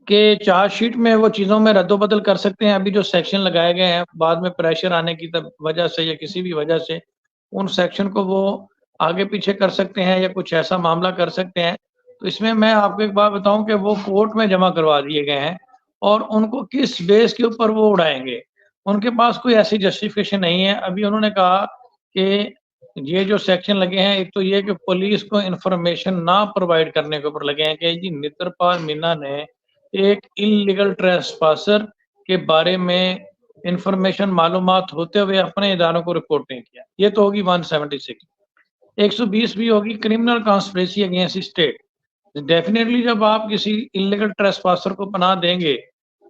कि चार्जशीट में वो चीज़ों में रद्दो-बदल कर सकते हैं। अभी जो सेक्शन लगाए गए हैं, बाद में प्रेशर आने की वजह से या किसी भी वजह से, उन सेक्शन को वो आगे-पीछे कर सकते हैं या कुछ ऐसा मामला कर सकते हैं। तो इसमें मैं आपको एक बात बताऊँ कि वो कोर्ट में जमा करवा दिए गए हैं और उनको किस बेस के ऊपर वो उड़ाएँगे। उनके पास कोई ऐसी जस्टिफ़िकेशन नहीं है। अभी उन्होंने कहा कि ये जो सेक्शन लगे हैं, एक तो ये कि पुलिस को इन्फॉर्मेशन ना प्रोवाइड करने के ऊपर लगे हैं कि जी नित्रपाल मीना ने एक इल्लीगल ट्रेसपासर के बारे में इन्फॉर्मेशन मालूमात होते हुए अपने इदारों को रिपोर्ट नहीं किया। ये तो होगी 176। 120 भी होगी criminal conspiracy against state. Definitely जब आप किसी इल्लीगल ट्रेसपासर को पनाह देंगे,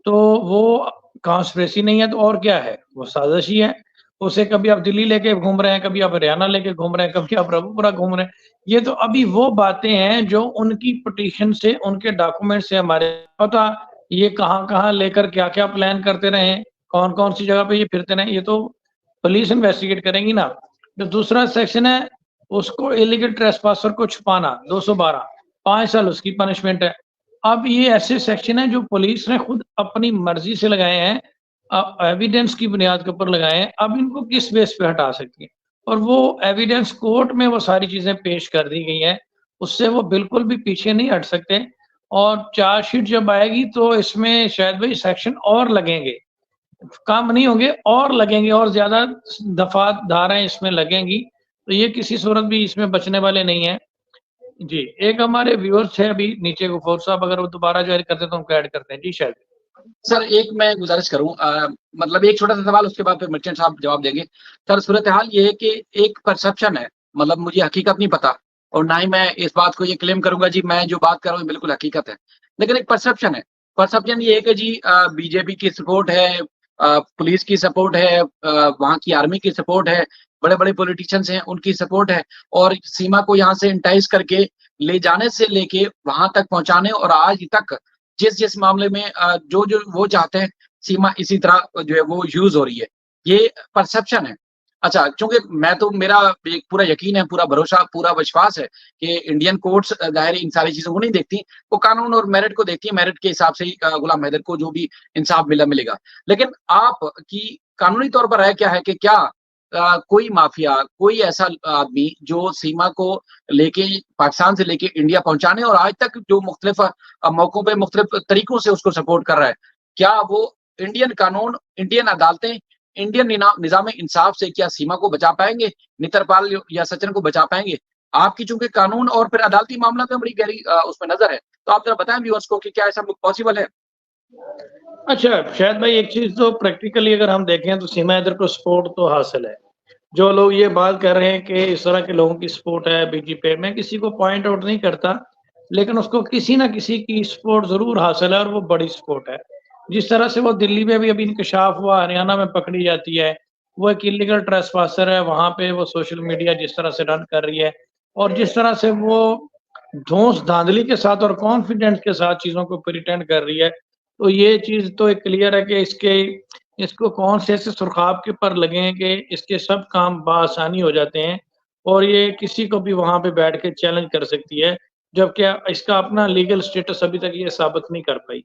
तो वो कॉन्स्पिरेसी नहीं है तो और क्या है? वो साज़िश ही है। उसे कभी आप दिल्ली लेके घूम रहे हैं, कभी आप हरियाणा लेके घूम रहे हैं, कभी आप रघुपुरा घूम रहे हैं। ये तो अभी वो बातें हैं जो उनकी पिटीशन से, उनके डॉक्यूमेंट से हमारे पता ये कहाँ-कहाँ लेकर क्या-क्या प्लान करते रहे हैं, कौन-कौन सी जगह पे ये फिरते रहे, ये तो पुलिस इन्वेस्टिगेट करेंगी ना। जो दूसरा सेक्शन है, उसको इल्लीगल ट्रेसपासर को छुपाना 212 5 साल उसकी पनिशमेंट है। अब ये ऐसे सेक्शन हैं जो पुलिस ने खुद अपनी मर्ज़ी से लगाए हैं एविडेंस की बुनियाद के ऊपर लगाए हैं, अब इनको किस बेस पे हटा सकती हैं? और वो एविडेंस कोर्ट में वो सारी चीज़ें पेश कर दी गई हैं, उससे वो बिल्कुल भी पीछे नहीं हट सकते और चार्जशीट जब आएगी तो इसमें शायद भाई सेक्शन और लगेंगे, कम नहीं होंगे और लगेंगे और ज़्यादा दफ़ा धाराएँ इसमें लगेंगी, तो ये किसी सूरत भी इसमें बचने वाले नहीं हैं। जी, एक हमारे व्यूअर्स हैं अभी नीचे गफूर साहब अगर वो दोबारा ज्वाइन करते हैं तो उनको ऐड करते हैं। जी शायद। सर एक मैं गुज़ारिश करूँ मतलब एक छोटा-सा सवाल उसके बाद फिर मिर्चेंट साहब जवाब देंगे। सर सूरत-ए-हाल ये है कि एक परसेप्शन है, मतलब मुझे हकीकत नहीं पता और ना ही मैं इस बात को ये क्लेम करूँगा जी मैं जो बात कर रहा हूँ बिल्कुल हकीकत है। लेकिन एक परसेप्शन है, परसेप्शन ये है कि जी बीजेपी की सपोर्ट है पुलिस की सपोर्ट है वहाँ की आर्मी की सपोर्ट है, बड़े-बड़े पॉलिटिशियंस हैं उनकी सपोर्ट है और सीमा को यहाँ से एंटाइज़ करके ले जाने से लेके वहाँ तक पहुँचाने और आज तक जिस-जिस मामले में जो-जो वो चाहते हैं, सीमा इसी तरह जो है वो यूज़ हो रही है। ये परसेप्शन है। अच्छा, चूँकि मैं तो मेरा एक पूरा यकीन है, पूरा भरोसा, पूरा विश्वास है कि इंडियन कोर्ट्स ज़ाहिर है इन सारी चीज़ों को नहीं देखती, वो कानून और मेरिट को देखती है, मेरिट के हिसाब से ही गुलाम हैदर को जो भी इंसाफ मिलेगा। लेकिन आपकी कानूनी तौर पर राय क्या है कि क्या कोई माफिया, कोई ऐसा आदमी जो सीमा को लेके पाकिस्तान से लेके इंडिया पहुँचाने और आज तक जो मुख्तलिफ मौकों पे मुख्तलिफ तरीकों से उसको सपोर्ट कर रहा है, क्या वो इंडियन कानून, इंडियन अदालतें, इंडियन निज़ाम-ए-इंसाफ से क्या सीमा को बचा पाएँगे? नित्रपाल या सचिन को बचा पाएँगे? आपकी चूँकि कानून और फिर अदालती मामला में बड़ी गहरी उसमें नज़र है, तो आप ज़रा बताएँ व्यूअर्स को कि क्या ऐसा पॉसिबल है? अच्छा, शायद भाई एक चीज़ तो प्रैक्टिकली अगर हम देखें तो सीमा हैदर को सपोर्ट तो हासिल है। जो लोग ये बात कर रहे हैं कि इस तरह के लोगों की सपोर्ट है बीजेपी पे, मैं किसी को पॉइंट आउट नहीं करता, लेकिन उसको किसी न किसी की सपोर्ट ज़रूर हासिल है और वो बड़ी सपोर्ट है। जिस तरह से वो दिल्ली में भी अभी इंकशाफ हुआ, हरियाणा में पकड़ी जाती है, वो एक इल्लीगल ट्रेसपासर है, वहाँ पे वो सोशल मीडिया जिस तरह से रन कर रही है और जिस तरह से वो धौंस-धांधली के साथ और कॉन्फिडेंस के साथ चीज़ों को प्रिटेंड कर रही है, तो ये चीज़ तो एक क्लियर है कि इसको कौन से ऐसे सुरख़ाब के ऊपर लगे हैं कि इसके सब काम बआसानी हो जाते हैं और ये किसी को भी वहाँ पे बैठ के चैलेंज कर सकती है, जबकि इसका अपना लीगल स्टेटस अभी तक ये साबित नहीं कर पाई।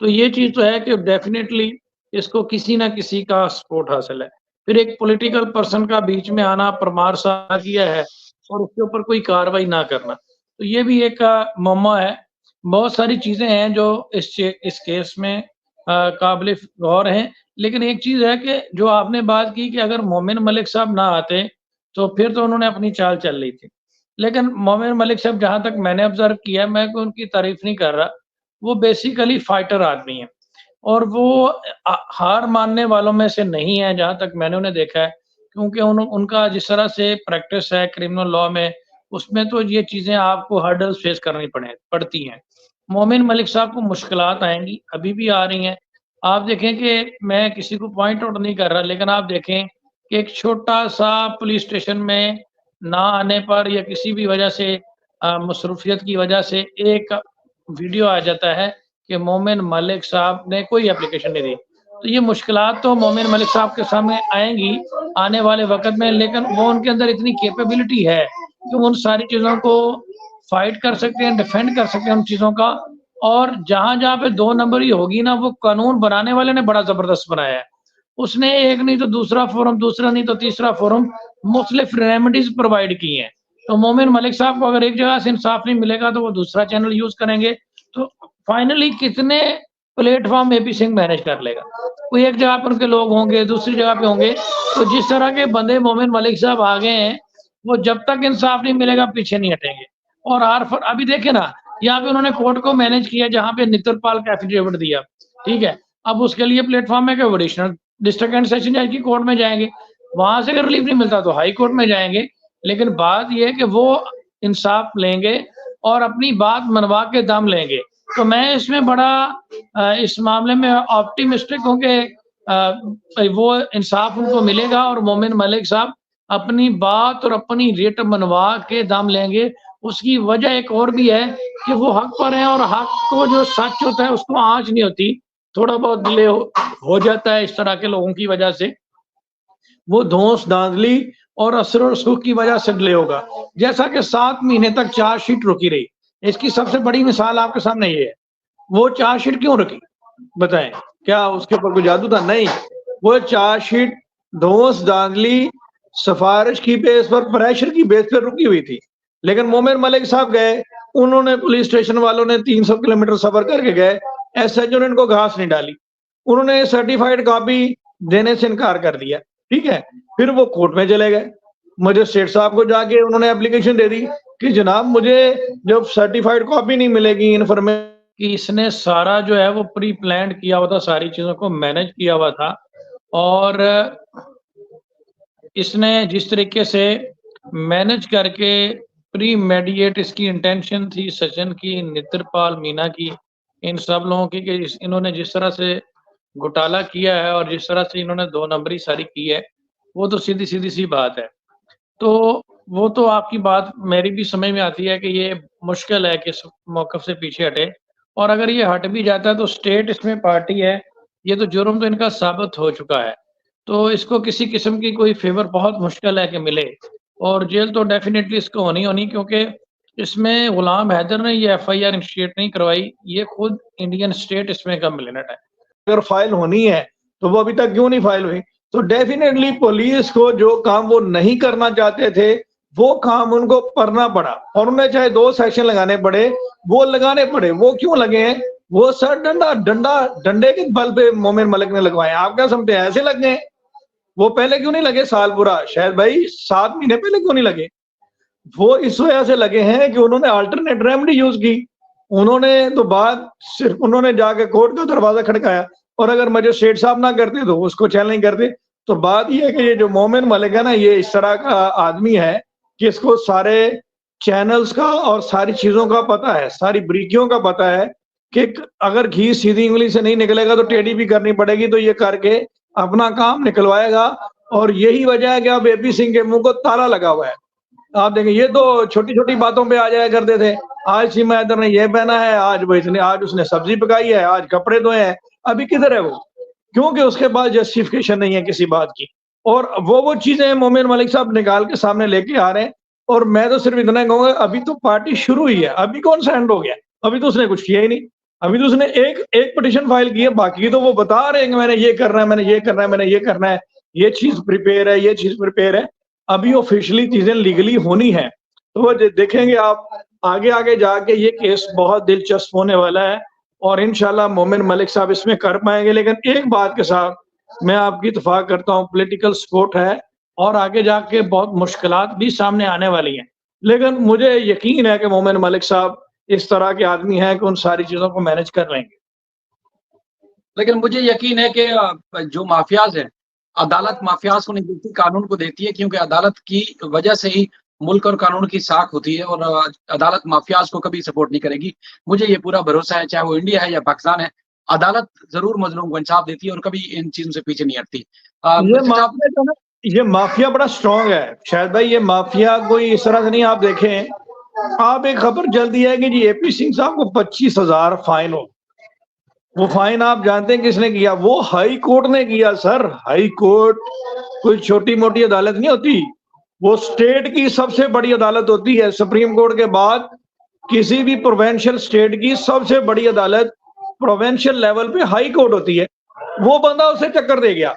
तो ये चीज़ तो है कि डेफ़िनेटली इसको किसी न किसी का सपोर्ट हासिल है। फिर एक पॉलिटिकल पर्सन का बीच में आना, परमार सा किया है और उसके ऊपर कोई कार्रवाई ना करना, तो ये भी एक मुअम्मा है। बहुत सारी चीज़ें हैं जो इस केस में काबिल गौर हैं, लेकिन एक चीज़ है कि जो आपने बात की कि अगर मोमिन मलिक साहब ना आते, तो फिर तो उन्होंने अपनी चाल चल ली थी। लेकिन मोमिन मलिक साहब जहाँ तक मैंने ऑब्ज़र्व किया है, मैं कोई उनकी तारीफ़ नहीं कर रहा, वो बेसिकली फाइटर आदमी हैं और वो हार मानने वालों में से नहीं है जहाँ तक मैंने उन्हें देखा है, क्योंकि उनका जिस तरह से प्रैक्टिस है क्रिमिनल लॉ में, उसमें तो ये चीज़ें आपको हर्डल्स फेस करनी पड़ती हैं। मोमिन मलिक साहब को मुश्किलात आएँगी, अभी भी आ रही हैं। आप देखें कि मैं किसी को पॉइंट आउट नहीं कर रहा, लेकिन आप देखें कि एक छोटा-सा पुलिस स्टेशन में ना आने पर या किसी भी वजह से मसरूफ़ियत की वजह से एक वीडियो आ जाता है कि मोमिन मलिक साहब ने कोई एप्लीकेशन नहीं दी। तो ये मुश्किलात तो मोमिन मलिक साहब के सामने आएँगी, आने वाले वक़्त में, लेकिन वो उनके अंदर इतनी कैपेबिलिटी है कि वो उन सारी चीज़ों को फाइट कर सकते हैं, डिफेंड कर सकते हैं उन चीज़ों का और जहाँ-जहाँ पे 2 नंबरी होगी ना, वो कानून बनाने वाले ने बड़ा ज़बरदस्त बनाया है। उसने एक नहीं तो दूसरा फोरम, दूसरा नहीं तो तीसरा फोरम मुख्तलिफ रेमेडीज़ प्रोवाइड की हैं। तो मोमिन मलिक साहब को अगर एक जगह से इंसाफ नहीं मिलेगा तो वो दूसरा चैनल यूज़ करेंगे। तो फाइनली कितने प्लेटफ़ॉर्म एपी सिंह मैनेज कर लेगा। कोई एक जगह पर उनके लोग होंगे, दूसरी जगह पे होंगे। तो जिस तरह के बंदे मोमिन मलिक साहब आ गए हैं, वो जब तक इंसाफ नहीं मिलेगा पीछे नहीं हटेंगे। और अभी देखिए ना, यहाँ पे उन्होंने कोर्ट को मैनेज किया जहाँ पे नित्रपाल का एफिडेविट दिया, ठीक है? अब उसके लिए प्लेटफ़ॉर्म है कि वो एडिशनल डिस्ट्रिक्ट एंड सेशन जज की कोर्ट में जाएँगे। वहाँ से अगर रिलीफ नहीं मिलता तो हाई कोर्ट में जाएँगे। लेकिन बात ये है कि वो इंसाफ लेंगे और अपनी बात मनवा के दम लेंगे। तो मैं इसमें बड़ा इस मामले में ऑप्टिमिस्टिक हूँ कि वो इंसाफ उनको मिलेगा और मोमिन मलिक साहब अपनी बात और अपनी रेट मनवा के दम लेंगे। उसकी वजह एक और भी है कि वो हक पर हैं और हक को जो सच होता है उसको आँच नहीं होती। थोड़ा बहुत डिले हो जाता है इस तरह के लोगों की वजह से। वो धौंस-धांधली और असर और सुख की वजह से डिले होगा। जैसा कि 7 महीने तक चार्जशीट रुकी रही। इसकी सबसे बड़ी मिसाल आपके सामने ये है। वो चार्जशीट क्यों रुकी? बताएँ, क्या उसके ऊपर कोई जादू था? नहीं, वो चार्जशीट धौंस-धांधली सिफारिश की बेस पर, प्रेशर की बेस पर रुकी हुई थी। लेकिन मोमिन मलिक साहब गए, उन्होंने पुलिस स्टेशन वालों ने 300 किलोमीटर सफ़र करके गए, एसएचओ ने इनको घास नहीं डाली। उन्होंने सर्टिफाइड कॉपी देने से इनकार कर दिया, ठीक है? फिर वो कोर्ट में चले गए। मजिस्ट्रेट साहब को जाके उन्होंने एप्लीकेशन दे दी कि जनाब मुझे जब सर्टिफाइड कॉपी नहीं मिलेगी कि इसने सारा जो है वो प्री प्लान्ड किया हुआ था, सारी चीज़ों को मैनेज किया हुआ था और इसने जिस तरीके से मैनेज करके प्री मेडिएट इसकी इंटेंशन थी सचिन की, नित्रपाल मीना की, इन सब लोगों की कि इन्होंने जिस तरह से घोटाला किया है और जिस तरह से इन्होंने 2 नंबरी सारी की है, वो तो सीधी-सीधी सी बात है। तो वो तो आपकी बात मेरी भी समझ में आती है कि ये मुश्किल है कि इस मौक़िफ़ से पीछे हटे और अगर ये हट भी जाता है तो स्टेट इसमें पार्टी है, ये तो जुर्म तो इनका साबित हो चुका है। तो इसको किसी किस्म की कोई फ़ेवर बहुत मुश्किल है कि मिले और जेल तो डेफ़िनेटली इसको होनी क्योंकि इसमें गुलाम हैदर ने ये एफआईआर इनिशिएट नहीं करवाई, ये खुद इंडियन स्टेट इसमें कम्प्लेनेंट है। अगर फाइल होनी है, तो वो अभी तक क्यों नहीं फाइल हुई? तो डेफ़िनेटली पुलिस को जो काम वो नहीं करना चाहते थे, वो काम उनको करना पड़ा और उन्हें चाहे 2 सेक्शन लगाने पड़े, वो लगाने पड़े। वो क्यों लगे हैं? वो सर डंडे के बल पे मोमिन मलिक ने लगवाए। आप क्या समझते हैं ऐसे लग गए? वो पहले क्यों नहीं लगे साल पूरा? शायद भाई 7 महीने पहले क्यों नहीं लगे? वो इस वजह से लगे हैं कि उन्होंने अल्टरनेट रेमेडी यूज़ की। उन्होंने तो बात सिर्फ उन्होंने जाके कोर्ट का दरवाज़ा खटकाया और अगर मजिस्ट्रेट साहब ना करते तो उसको चैलेंज नहीं करते। तो बात ये है कि ये जो मोमिन मलिक है ना, ये इस तरह का आदमी है कि इसको सारे चैनल्स का और सारी चीज़ों का पता है, सारी बारीकियों का पता है कि अगर घी सीधी उँगली से नहीं निकलेगा तो टेढ़ी भी करनी पड़ेगी, तो ये करके अपना काम निकलवाएगा और यही वजह है कि अब एपी सिंह के मुँह को ताला लगा हुआ है। आप देखें ये तो छोटी-छोटी बातों पे आ जाया करते थे। आज सीमा हैदर ने ये पहना है, आज उसने सब्जी पकाई है, आज कपड़े धोए हैं। अभी किधर है वो? क्योंकि उसके पास जस्टिफिकेशन नहीं है किसी बात की। और वो चीज़ें मोमिन मलिक साहब निकाल के सामने लेके आ रहे हैं और मैं तो सिर्फ इतना कहूँगा अभी तो पार्टी शुरू हुई है, अभी कौन सा एंड हो गया? अभी तो उसने कुछ किया ही नहीं। अभी तो उसने एक पिटीशन फाइल की है, बाकी तो वो बता रहे हैं कि मैंने ये करना है, मैंने ये करना है, मैंने ये करना है, ये चीज़ प्रिपेयर है, ये चीज़ प्रिपेयर है। अभी ऑफिशियली चीज़ें लीगली होनी है। तो वो देखेंगे आप आगे जाके ये केस बहुत दिलचस्प होने वाला है और इंशाल्लाह मोमिन मलिक साहब इसमें कर पाएँगे। लेकिन एक बात के साथ मैं आपकी इत्तेफ़ाक करता हूँ, पॉलिटिकल सपोर्ट है और आगे जाके बहुत मुश्किलात भी सामने आने वाली हैं। लेकिन मुझे यकीन है कि मोमिन मलिक साहब इस तरह के आदमी हैं कि उन सारी चीज़ों को मैनेज कर लेंगे। लेकिन मुझे यकीन है कि जो माफियाज हैं, अदालत माफियाज को नहीं देती, कानून को देती है, क्योंकि अदालत की वजह से ही मुल्क और कानून की साख होती है और अदालत माफियाज को कभी सपोर्ट नहीं करेगी। मुझे ये पूरा भरोसा है, चाहे वो इंडिया है या पाकिस्तान है, अदालत जरूर मजलूम को इंसाफ देती है और कभी इन चीजों से पीछे नहीं हटती। ये माफिया बड़ा स्ट्रांग है शायद भाई। ये माफिया कोई इस तरह से नहीं, आप देखें, आप एक खबर जल्दी है कि जी एपी सिंह साहब को 25,000 फाइन हो। वो फाइन आप जानते हैं किसने किया? वो हाई कोर्ट ने किया सर। हाई कोर्ट कोई छोटी मोटी अदालत नहीं होती, वो स्टेट की सबसे बड़ी अदालत होती है। सुप्रीम कोर्ट के बाद किसी भी प्रोविंशियल स्टेट की सबसे बड़ी अदालत प्रोविंशियल लेवल पे हाई कोर्ट होती है। वो बंदा उसे टक्कर दे गया।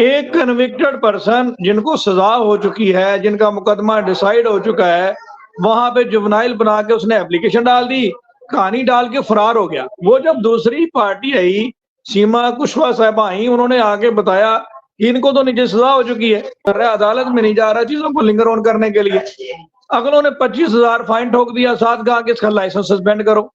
एक कन्विक्टेड पर्सन जिनको सजा हो चुकी है, जिनका मुकदमा डिसाइड हो चुका है, वहां पे जुवेनाइल बना के उसने एप्लीकेशन डाल दी, कहानी डाल के फरार हो गया। वो जब दूसरी पार्टी आई, सीमा कुशवाहा साहबा आई, उन्होंने आके बताया कि इनको तो नीचे सजा हो चुकी है, अदालत में नहीं जा रहा चीजों को लिंगर ऑन करने के लिए। अगलों ने 25,000 फाइन ठोक दिया, साथ कहा कि इसका लाइसेंस सस्पेंड करो।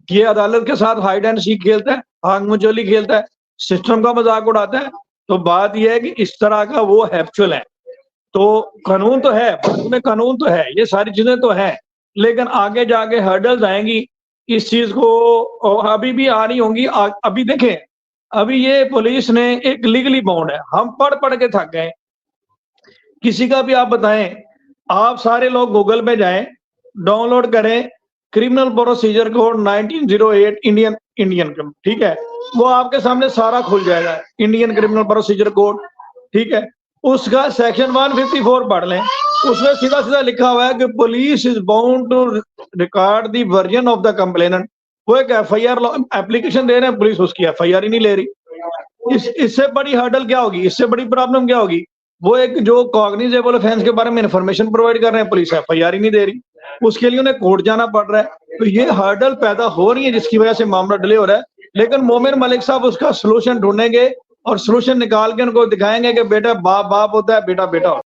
ये अदालत के साथ हाइड एंड सीक खेलता है, आग मचोली खेलता है, सिस्टम का मजाक उड़ाता है। तो बात यह है कि इस तरह का वो हैप्चुअल है। तो कानून तो है, भारत में कानून तो है, ये सारी चीजें तो है, लेकिन आगे जाके हर्डल्स आएंगी इस चीज को, और अभी भी आ रही होंगी। अभी देखें, अभी ये पुलिस ने एक लीगली बाउंड है, हम पढ़ पढ़ के थक गए। किसी का भी आप बताएं, आप सारे लोग गूगल पे जाएं, डाउनलोड करें क्रिमिनल प्रोसीजर कोड 1908 इंडियन ठीक है, वो आपके सामने सारा खुल जाएगा, इंडियन क्रिमिनल प्रोसीजर कोड, ठीक है। उसका सेक्शन 154 पढ़ लें, उसमें सीधा सीधा लिखा हुआ है कि police is bound to record the version of the complainant. वो एक एफआईआर एप्लीकेशन दे रहे हैं, पुलिस उसकी एफआईआर ही नहीं ले रही। इससे बड़ी हर्डल क्या होगी, इससे बड़ी प्रॉब्लम क्या होगी? वो एक जो कॉग्निजेबल ऑफेंस के बारे में इंफॉर्मेशन प्रोवाइड कर रहे हैं, पुलिस एफआईआर ही नहीं दे रही, उसके लिए उन्हें कोर्ट जाना पड़ रहा है। तो ये हर्डल पैदा हो रही है जिसकी वजह से मामला डिले हो रहा है। लेकिन मोमिन मलिक साहब उसका सोल्यूशन ढूंढेंगे और सोल्यूशन निकाल के उनको दिखाएंगे कि बेटा बाप बाप होता है, बेटा बेटा होता है।